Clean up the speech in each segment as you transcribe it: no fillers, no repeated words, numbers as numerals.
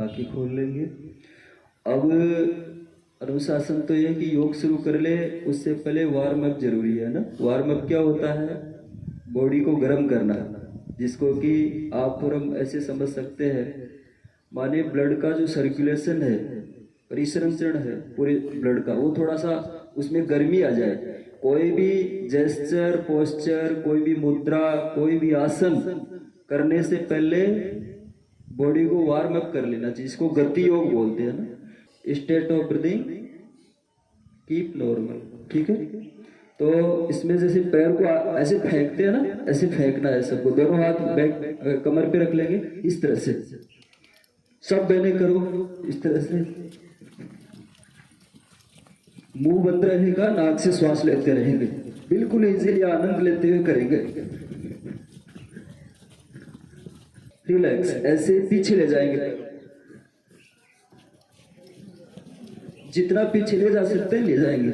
आंखें खोल लेंगे। अब अनुशासन तो ये कि योग शुरू कर ले उससे पहले वार्म अप जरूरी है ना। वार्म अप क्या होता है? बॉडी को गर्म करना, जिसको कि आप और हम ऐसे समझ सकते हैं, माने ब्लड का जो सर्कुलेशन है, परिसंचरण है पूरे ब्लड का, वो थोड़ा सा उसमें गर्मी आ जाए। कोई भी जेस्चर, पोस्चर, कोई भी मुद्रा, कोई भी आसन करने से पहले बॉडी को वार्म अप कर लेना चाहिए, इसको गति योग बोलते हैं ना। State of breathing keep normal, ठीक है। तो इसमें जैसे पैर को ऐसे फेंकते हैं ना, ऐसे फेंकना है सबको। दोनों हाथ बैक कमर पे रख लेंगे इस तरह से, सब बहने करो इस तरह से। मुंह बंद रहेगा, नाक से श्वास लेते रहेंगे, बिल्कुल इजीली आनंद लेते हुए करेंगे। रिलैक्स, ऐसे पीछे ले जाएंगे, जितना पीछे ले जा सकते हैं ले जाएंगे।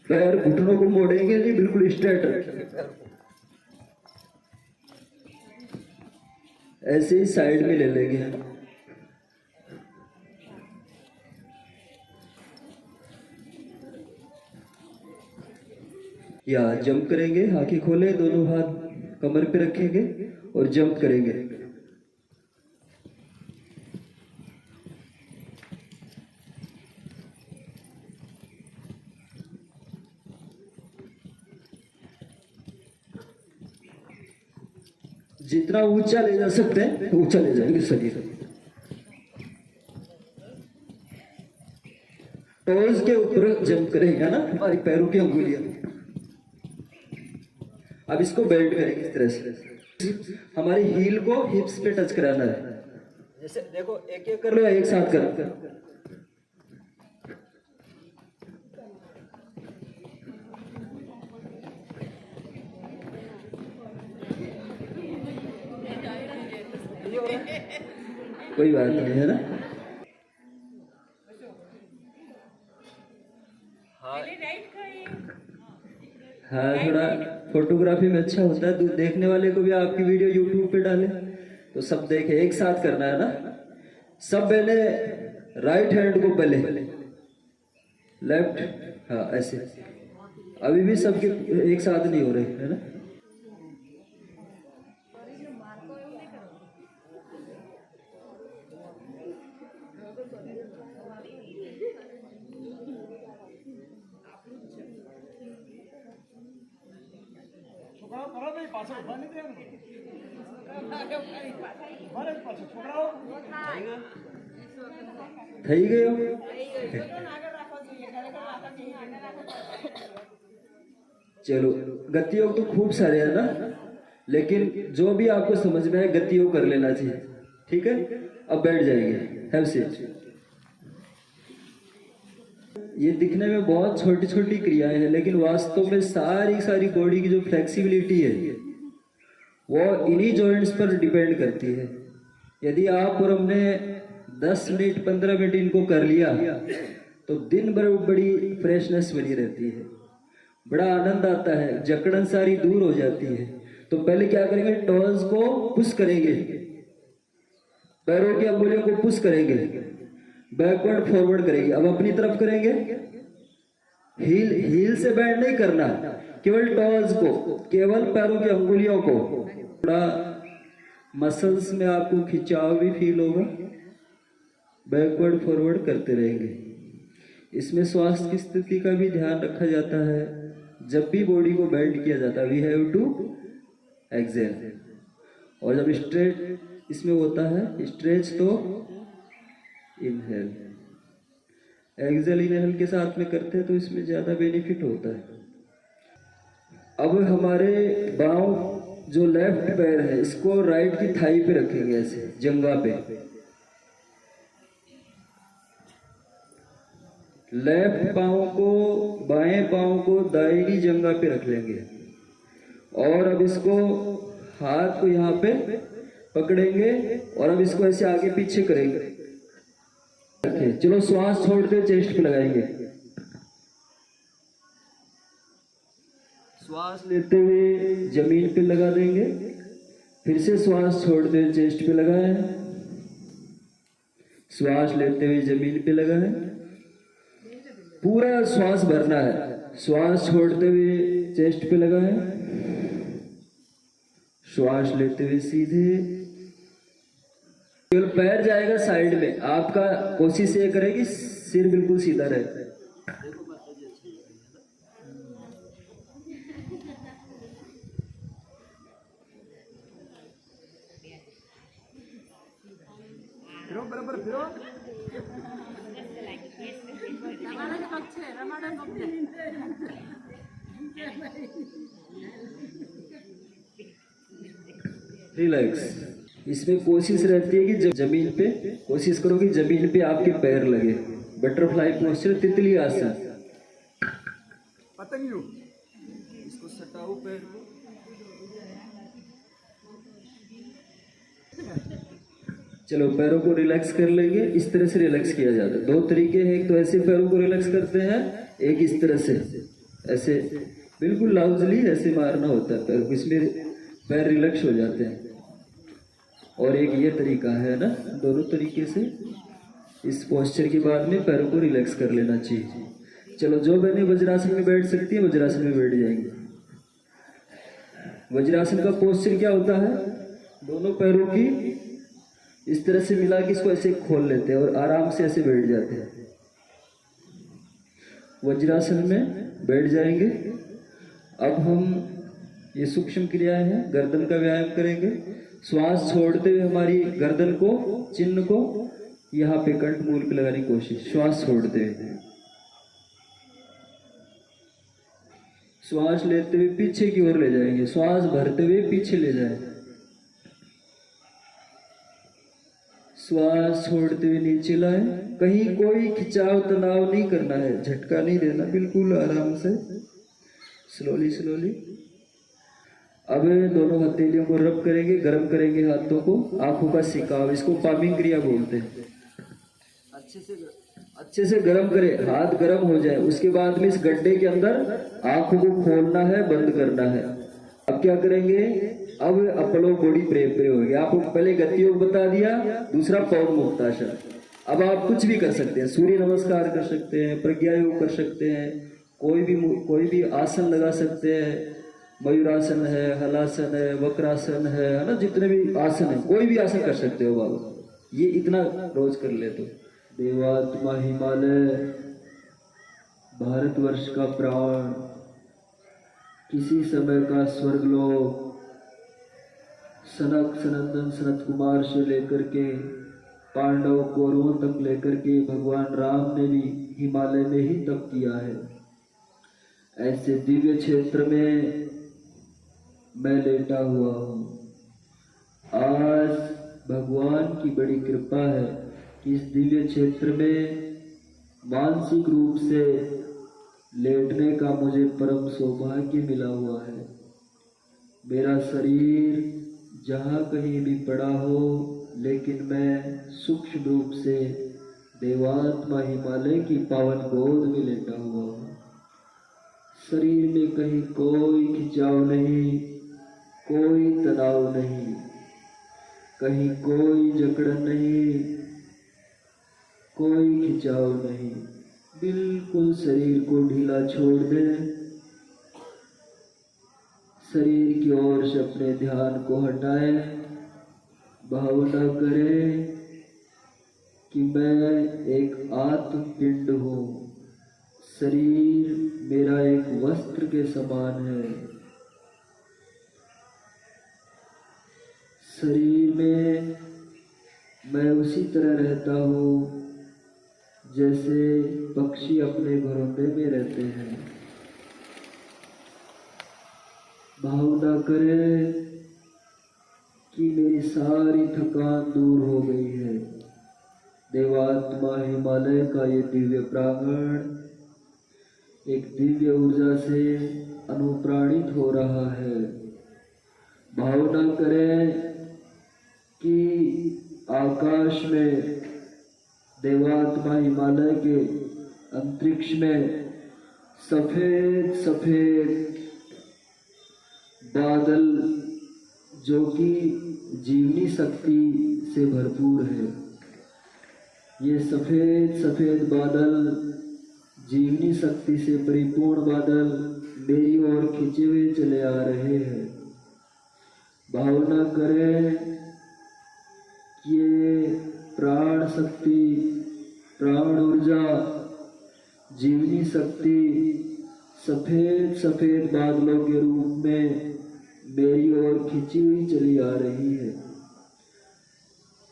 पैर घुटनों को मोड़ेंगे नहीं, बिल्कुल स्ट्रेट रखेंगे। ऐसे ही साइड में ले लेंगे। या जंप करेंगे, आंखें खोले, दोनों हाथ कमर पे रखेंगे और जंप करेंगे। जितना ऊंचा ले जा सकते हैं ऊंचा ले जाएंगे शरीर। टोज के ऊपर जंप करेंगे ना, हमारी पैरों की अंगुलियां। अब इसको बेल्ट करेंगे इस तरह से, हमारी हील को हिप्स पे टच कराना है। जैसे देखो, एक एक कर लो, एक साथ करो। कोई बात नहीं है ना। हाँ, थोड़ा फोटोग्राफी में अच्छा होता है, तो देखने वाले को भी आपकी वीडियो यूट्यूब पे डाले तो सब देखे। एक साथ करना है ना। सब पहले राइट हैंड को पहले लेफ्ट, हाँ ऐसे। अभी भी सबके एक साथ नहीं हो रहे है ना। થઈ ગયો। चलो, गति योग तो खूब सारे है ना, लेकिन जो भी आपको समझ में है गति योग कर लेना चाहिए, ठीक है। अब बैठ जाएंगे, हैव सीट। ये दिखने में बहुत छोटी छोटी क्रियाएं हैं, लेकिन वास्तव में सारी सारी बॉडी की जो फ्लेक्सिबिलिटी है वो इन्हीं जॉइंट्स पर डिपेंड करती है। यदि आप और हमने 10 मिनट 15 मिनट इनको कर लिया तो दिन भर बड़ी फ्रेशनेस बनी रहती है, बड़ा आनंद आता है, जकड़न सारी दूर हो जाती है। तो पहले क्या करेंगे, टोज को पुश करेंगे, पैरों की अंगुलियों को पुश करेंगे, बैकवर्ड फॉरवर्ड करेंगे। अब अपनी तरफ करेंगे, हील से बैंड नहीं करना, केवल टोज को, केवल पैरों की अंगुलियों को। थोड़ा मसल्स में आपको खिंचाव भी फील होगा, बैकवर्ड फॉरवर्ड करते रहेंगे। इसमें श्वास की स्थिति का भी ध्यान रखा जाता है। जब भी बॉडी को बेंड किया जाता है वी हैव टू एक्सेल, और जब स्ट्रेच इसमें होता है स्ट्रेच तो इनहेल। एक्सेल इनहेल के साथ में करते हैं तो इसमें ज़्यादा बेनिफिट होता है। अब हमारे बाँव जो लेफ्ट पैर है इसको राइट की थाई पे रखेंगे, ऐसे जंघा पे। लेफ्ट पाँव को, बाएं पाँव को दाहिनी जंघा पे रख लेंगे, और अब इसको हाथ को यहाँ पे पकड़ेंगे और अब इसको ऐसे आगे पीछे करेंगे। चलो श्वास छोड़ते चेस्ट पे लगाएंगे। श्वास लेते हुए जमीन पे लगा देंगे, फिर से श्वास छोड़ते हुए चेस्ट पे लगाएं, श्वास लेते हुए जमीन पे लगाएं। पूरा श्वास भरना है। श्वास छोड़ते हुए चेस्ट पे लगाएं, श्वास लेते हुए सीधे। केवल पैर जाएगा साइड में, आपका कोशिश ये करें कि सिर बिल्कुल सीधा रहे। फिरो बराबर फिरो। रिलैक्स। इसमें कोशिश रहती है कि जब जमीन पे कोशिश करो कि जमीन पे आपके पैर लगे। बटरफ्लाई पोस्चर, तितली आसन। पतंग इसको सटाओ पैर को। चलो पैरों को रिलैक्स कर लेंगे। इस तरह से रिलैक्स किया जाता है। दो तरीके हैं, एक तो ऐसे पैरों को रिलैक्स करते हैं, एक इस तरह से ऐसे बिल्कुल लाउजली ऐसे मारना होता है पैर को, इसमें पैर रिलैक्स हो जाते हैं। और एक ये तरीका है ना, दोनों तरीके से इस पोस्चर के बाद में पैरों को रिलैक्स कर लेना चाहिए। चलो जो बहने वज्रासन में बैठ सकती है वज्रासन में बैठ जाएंगे। वज्रासन का पोस्चर क्या होता है, दोनों पैरों की इस तरह से मिला के इसको ऐसे खोल लेते हैं और आराम से ऐसे बैठ जाते हैं। वज्रासन में बैठ जाएंगे। अब हम ये सूक्ष्म क्रियाएं हैं, गर्दन का व्यायाम करेंगे। श्वास छोड़ते हुए हमारी गर्दन को, चिन्ह को यहाँ पे कंठमूल पे लगाने की कोशिश। श्वास छोड़ते हुए, श्वास लेते हुए पीछे की ओर ले जाएंगे, श्वास भरते हुए पीछे ले जाएं, श्वास छोड़ते हुए नीचे लाएं। कहीं कोई खिंचाव तनाव नहीं करना है, झटका नहीं देना, बिल्कुल आराम से स्लोली स्लोली। अब दोनों हथेलियों को रब करेंगे, गर्म करेंगे हाथों को। आंखों का सिकाव, इसको पामिंग क्रिया बोलते हैं। अच्छे से गर्म करें, हाथ गर्म हो जाए। उसके बाद में इस गड्ढे के अंदर आंखों को खोलना है, बंद करना है। अब क्या करेंगे, अब अपोलो बॉडी प्रेप हो गया। आपको पहले गति योग बता दिया, दूसरा पवन मुक्तासन। अब आप कुछ भी कर सकते हैं, सूर्य नमस्कार कर सकते हैं, प्रज्ञा योग कर सकते हैं, कोई भी आसन लगा सकते हैं। मयूरासन है, हलासन है, वक्रासन है ना, जितने भी आसन है कोई भी आसन कर सकते हो बाबा। ये इतना रोज कर ले तो। देवात्मा हिमालय, भारतवर्ष का प्राण, किसी समय का स्वर्गलोक, सनक सनंदन सनत कुमार से लेकर के पांडव कौरवों तक लेकर के भगवान राम ने भी हिमालय में ही तप किया है। ऐसे दिव्य क्षेत्र में मैं लेटा हुआ हूँ। आज भगवान की बड़ी कृपा है कि इस दिव्य क्षेत्र में मानसिक रूप से लेटने का मुझे परम सौभाग्य मिला हुआ है। मेरा शरीर जहाँ कहीं भी पड़ा हो, लेकिन मैं सूक्ष्म रूप से देवात्मा हिमालय की पावन गोद में लेटा हुआ हूँ। शरीर में कहीं कोई खिंचाव नहीं, कोई तनाव नहीं, कहीं कोई जकड़न नहीं, कोई खिंचाव नहीं। बिल्कुल शरीर को ढीला छोड़ दें। शरीर की ओर से अपने ध्यान को हटाएं। भावना करें कि मैं एक आत्म पिंड हूँ, शरीर मेरा एक वस्त्र के समान है। शरीर में मैं उसी तरह रहता हूँ जैसे पक्षी अपने घोंसले में रहते हैं। भावना करें कि मेरी सारी थकान दूर हो गई है। देवात्मा हिमालय का ये दिव्य प्रांगण एक दिव्य ऊर्जा से अनुप्राणित हो रहा है। भावना करें कि आकाश में देवात्मा हिमालय के अंतरिक्ष में सफेद सफेद बादल जो कि जीवनी शक्ति से भरपूर है। ये सफेद सफेद बादल जीवनी शक्ति से परिपूर्ण बादल मेरी ओर खींचे हुए चले आ रहे हैं। भावना करें कि ये प्राण शक्ति, प्राण ऊर्जा, जीवनी शक्ति सफेद सफेद बादलों के रूप में मेरी ओर खींची हुई चली आ रही है।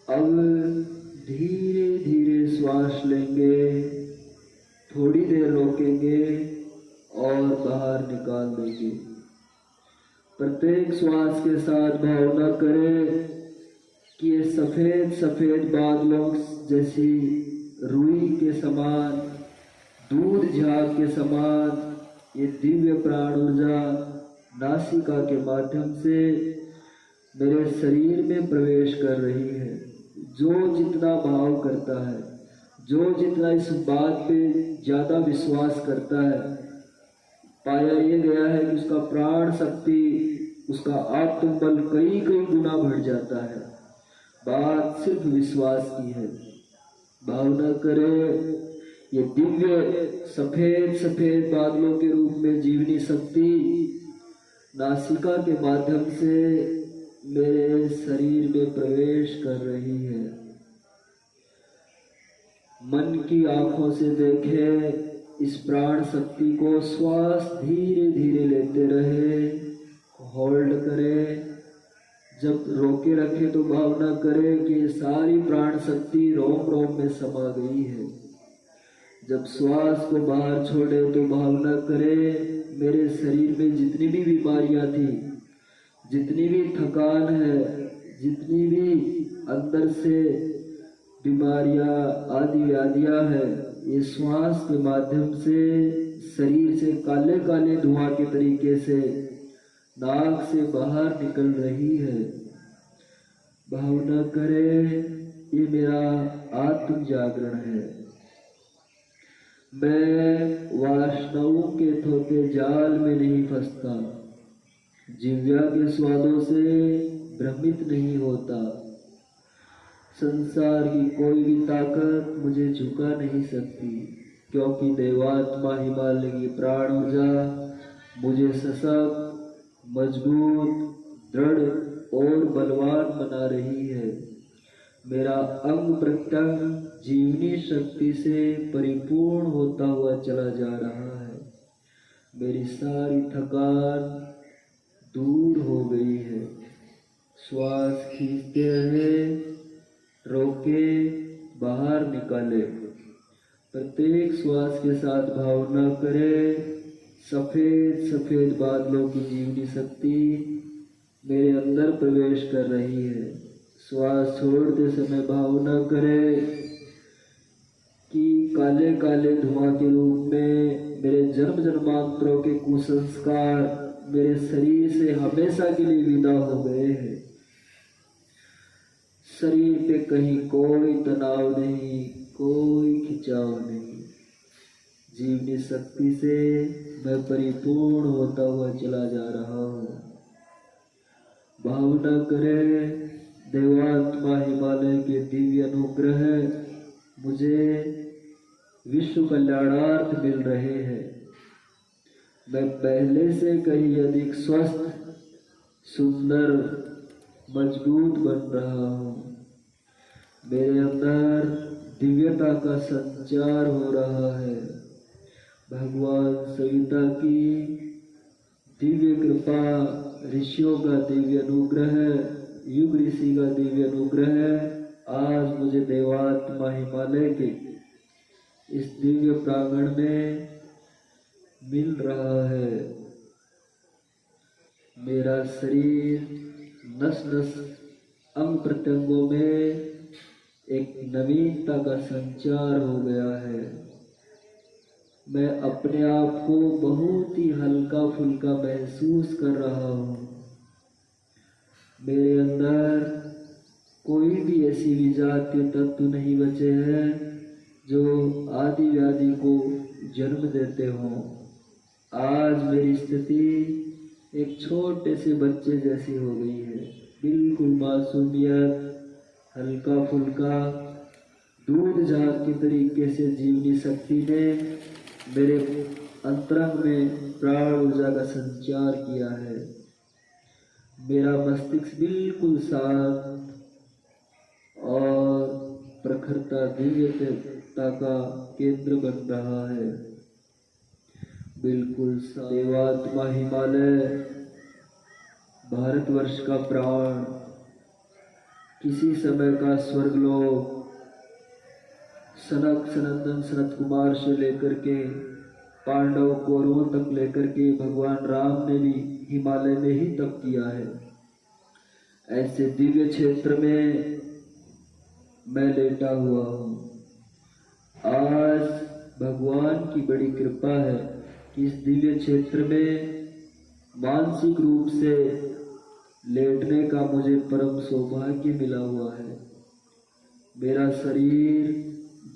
अब धीरे धीरे श्वास लेंगे, थोड़ी देर रोकेंगे और बाहर निकाल देंगे। प्रत्येक श्वास के साथ भावना करें कि ये सफेद सफेद बादलों जैसी रुई के समान, दूध झाग के समान ये दिव्य प्राण ऊर्जा नासिका के माध्यम से मेरे शरीर में प्रवेश कर रही है। जो जितना भाव करता है, जो जितना इस बात पे ज़्यादा विश्वास करता है, पाया ये गया है कि उसका प्राण शक्ति, उसका आत्मबल कई कई गुना बढ़ जाता है। बात सिर्फ विश्वास की है। भावना करें ये दिव्य सफेद सफेद बादलों के रूप में जीवनी शक्ति नासिका के माध्यम से मेरे शरीर में प्रवेश कर रही है। मन की आंखों से देखें इस प्राण शक्ति को। श्वास धीरे धीरे लेते रहे, होल्ड करें। जब रोके रखे तो भावना करें कि सारी प्राण शक्ति रोम रोम में समा गई है। जब श्वास को बाहर छोड़े तो भावना करें मेरे शरीर में जितनी भी बीमारियां थी, जितनी भी थकान है, जितनी भी अंदर से बीमारियां आदि व्याधियां हैं, ये श्वास के माध्यम से शरीर से काले काले धुआं के तरीके से नाक से बाहर निकल रही है। भावना करें ये मेरा आत्म जागरण है। मैं वासनाओं के थोके जाल में नहीं फंसता, जिव्या के स्वादों से भ्रमित नहीं होता। संसार की कोई भी ताकत मुझे झुका नहीं सकती, क्योंकि देवात्मा हिमालय की प्राण ऊर्जा मुझे सशक्त, मजबूत, दृढ़ और बलवान बना रही है। मेरा अंग प्रत्यंग जीवनी शक्ति से परिपूर्ण होता हुआ चला जा रहा है। मेरी सारी थकान दूर हो गई है। श्वास खींचते रहे, रोके, बाहर निकाले। प्रत्येक श्वास के साथ भावना करें सफेद सफेद बादलों की जीवनी शक्ति मेरे अंदर प्रवेश कर रही है। श्वास छोड़ते समय भावना करें कि काले काले धुआं के रूप में मेरे जन्म जन्मांतरों के कुसंस्कार मेरे शरीर से हमेशा के लिए विदा हो गए हैं। शरीर पे कहीं कोई तनाव नहीं, कोई खिंचाव नहीं। जीवनी शक्ति से मैं परिपूर्ण होता हुआ चला जा रहा हूँ। भावना करें देवात्मा हिमालय के दिव्य अनुग्रह मुझे विश्व कल्याणार्थ मिल रहे हैं। मैं पहले से कहीं अधिक स्वस्थ, सुंदर, मजबूत बन रहा हूँ। मेरे अंदर दिव्यता का संचार हो रहा है। भगवान सविता की दिव्य कृपा, ऋषियों का दिव्य अनुग्रह, युग ऋषि का दिव्य अनुग्रह आज मुझे देवात्मा हिमालय के इस दिव्य प्रांगण में मिल रहा है। मेरा शरीर नस नस अंग प्रत्यंगों में एक नवीनता का संचार हो गया है। मैं अपने आप को बहुत ही हल्का फुल्का महसूस कर रहा हूँ। मेरे अंदर कोई भी ऐसी विजातीय तत्व नहीं बचे हैं जो आदि व्याधि को जन्म देते हों। आज मेरी स्थिति एक छोटे से बच्चे जैसी हो गई है, बिल्कुल मासूमियत, हल्का फुल्का। दूध झाग की तरीके से जीवनी शक्ति ने मेरे अंतरंग में प्राण ऊर्जा का संचार किया है। मेरा मस्तिष्क बिल्कुल शांत और प्रखरता दिव्यता का केंद्र बन रहा है। बिल्कुल देवात्मा हिमालय, भारतवर्ष का प्राण, किसी समय का स्वर्गलोक, सनक सनंदन सनत कुमार से लेकर के पांडव कौरवों तक लेकर के भगवान राम ने भी हिमालय में ही तप किया है। ऐसे दिव्य क्षेत्र में मैं लेटा हुआ हूँ। आज भगवान की बड़ी कृपा है कि इस दिव्य क्षेत्र में मानसिक रूप से लेटने का मुझे परम सौभाग्य मिला हुआ है। मेरा शरीर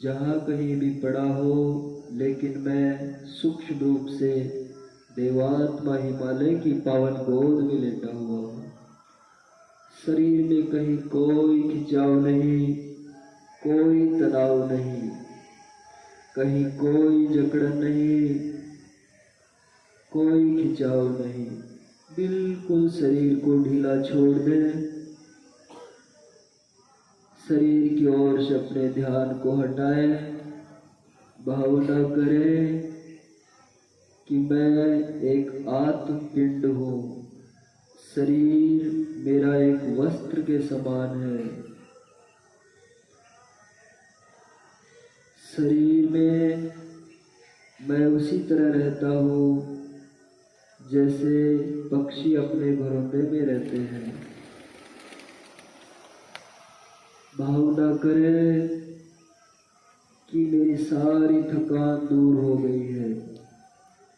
जहाँ कहीं भी पड़ा हो, लेकिन मैं सूक्ष्म रूप से देवात्मा हिमालय की पावन गोद में लेटा हुआ हूँ। शरीर में कहीं कोई खिंचाव नहीं, कोई तनाव नहीं, कहीं कोई जकड़न नहीं, कोई खिंचाव नहीं। बिल्कुल शरीर को ढीला छोड़ दें। शरीर की ओर से अपने ध्यान को हटाएं। भावना करें कि मैं एक आत्म पिंड हूँ। शरीर मेरा एक वस्त्र के समान है। शरीर में मैं उसी तरह रहता हूँ जैसे पक्षी अपने घरोंदे में रहते हैं। भावना करें कि मेरी सारी थकान दूर हो गई है।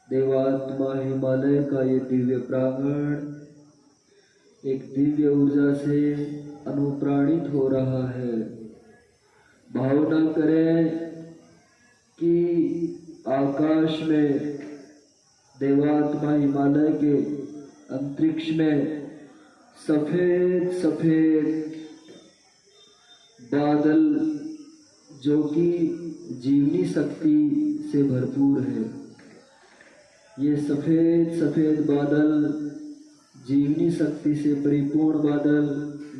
देवात्मा हिमालय का ये दिव्य प्रांगण एक दिव्य ऊर्जा से अनुप्राणित हो रहा है। भावना करें कि आकाश में देवात्मा हिमालय के अंतरिक्ष में सफेद सफेद बादल जो कि जीवनी शक्ति से भरपूर है। ये सफेद सफेद बादल, जीवनी शक्ति से परिपूर्ण बादल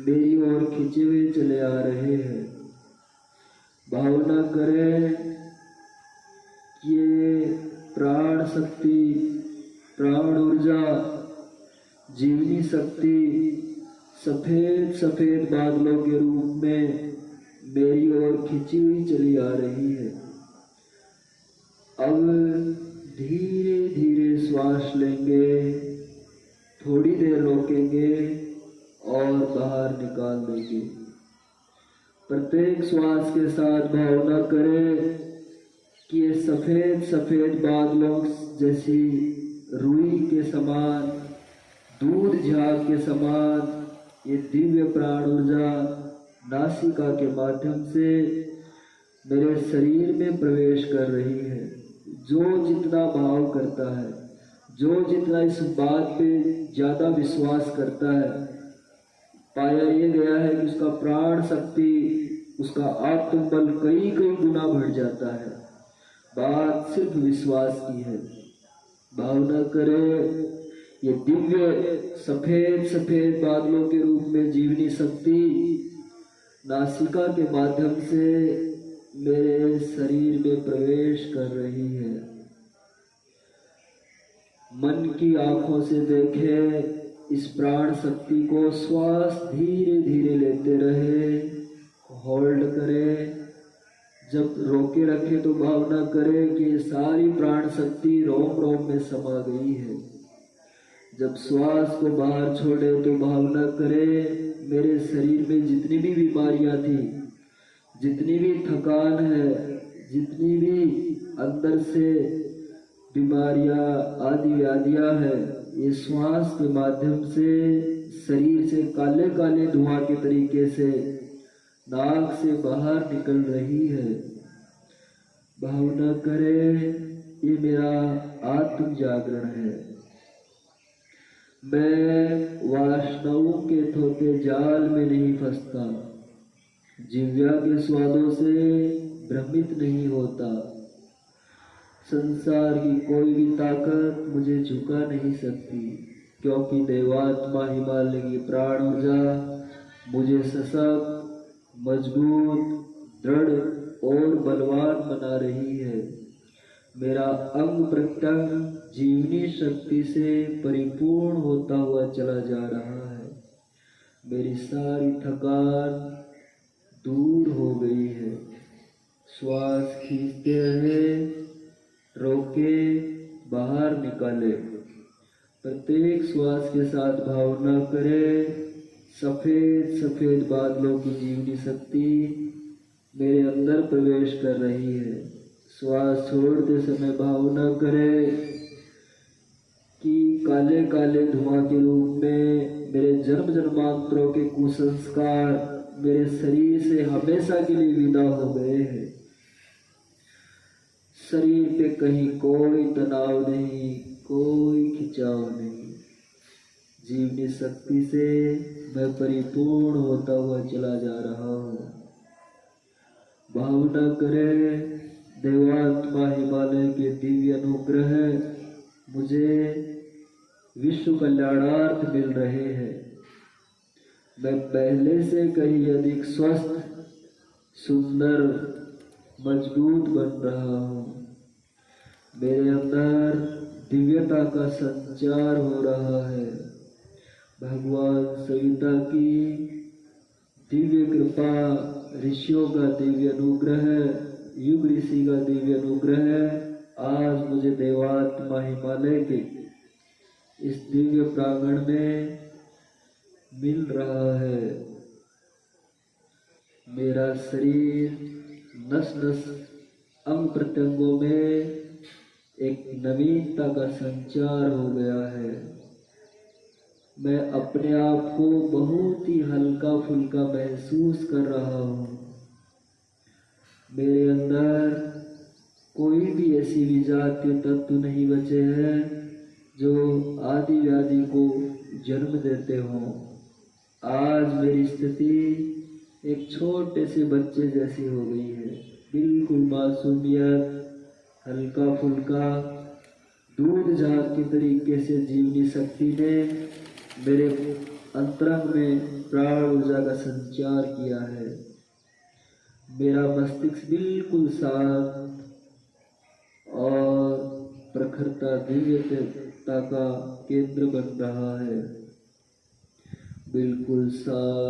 मेरी ओर खींचे हुए चले आ रहे हैं। भावना करें कि ये प्राण शक्ति, प्राण ऊर्जा, जीवनी शक्ति सफेद सफेद बादलों के रूप में मेरी ओर खींची हुई चली आ रही है। अब धीरे धीरे श्वास लेंगे, थोड़ी देर रोकेंगे और बाहर निकाल देंगे। प्रत्येक श्वास के साथ भावना करें कि ये सफेद सफेद बादलों जैसी रुई के समान, दूध झाग के समान ये दिव्य प्राण ऊर्जा नासिका के माध्यम से मेरे शरीर में प्रवेश कर रही है। जो जितना भाव करता है, जो जितना इस बात पे ज़्यादा विश्वास करता है, पाया ये गया है कि उसका प्राण शक्ति, उसका आत्मबल कई कई गुना बढ़ जाता है। बात सिर्फ विश्वास की है। भावना करें ये दिव्य सफेद सफेद बादलों के रूप में जीवनी शक्ति नासिका के माध्यम से मेरे शरीर में प्रवेश कर रही है। मन की आंखों से देखे इस प्राण शक्ति को। श्वास धीरे धीरे लेते रहे, होल्ड करे। जब रोके रखे तो भावना करे कि सारी प्राण शक्ति रोम रोम में समा गई है। जब श्वास को बाहर छोड़े तो भावना करे मेरे शरीर में जितनी भी बीमारियां थी, जितनी भी थकान है, जितनी भी अंदर से बीमारियां आदि व्याधियां हैं, ये श्वास के माध्यम से शरीर से काले काले धुआं के तरीके से नाक से बाहर निकल रही है। भावना करे ये मेरा आत्म जागरण है। मैं वासनाओं के थोथे जाल में नहीं फंसता, जिव्या के स्वादों से भ्रमित नहीं होता। संसार की कोई भी ताकत मुझे झुका नहीं सकती, क्योंकि देवात्मा हिमालय की प्राण ऊर्जा मुझे सशक्त, मजबूत, दृढ़ और बलवान बना रही है। मेरा अंग प्रत्यंग जीवनी शक्ति से परिपूर्ण होता हुआ चला जा रहा है। मेरी सारी थकान दूर हो गई है। श्वास खींचते रहे, रोके, बाहर निकाले। प्रत्येक श्वास के साथ भावना करे सफेद सफेद बादलों की जीवनी शक्ति मेरे अंदर प्रवेश कर रही है। श्वास छोड़ते समय भावना करे कि काले काले धुआं के रूप में मेरे जन्म जन्मांतरों के कुसंस्कार मेरे शरीर से हमेशा के लिए विदा हो गए हैं। शरीर पे कहीं कोई तनाव नहीं, कोई खिंचाव नहीं। जीवनी शक्ति से मैं परिपूर्ण होता हुआ चला जा रहा हूँ। भावना करे देवात्मा हिमालय के दिव्य अनुग्रह मुझे विश्व कल्याणार्थ मिल रहे हैं। मैं पहले से कहीं अधिक स्वस्थ, सुंदर, मजबूत बन रहा हूँ। मेरे अंदर दिव्यता का संचार हो रहा है। भगवान सविता की दिव्य कृपा, ऋषियों का दिव्य अनुग्रह, युग ऋषि का दिव्य अनुग्रह आज मुझे देवात्मा हिमालय के इस दिव्य प्रांगण में मिल रहा है। मेरा शरीर नस नस, अंग प्रत्यंगों में एक नवीनता का संचार हो गया है। मैं अपने आप को बहुत ही हल्का फुल्का महसूस कर रहा हूँ। मेरे अंदर कोई भी ऐसी विजातीय तत्व नहीं बचे हैं जो आदि व्याधि को जन्म देते हों। आज मेरी स्थिति एक छोटे से बच्चे जैसी हो गई है। बिल्कुल मासूमियत, हल्का फुल्का, दूध झाग के तरीके से जीवनी शक्ति ने मेरे अंतरंग में प्राण ऊर्जा का संचार किया है। मेरा मस्तिष्क बिल्कुल शांत और प्रखरता, दिव्यता का केंद्र बन रहा है। बिल्कुल शांत।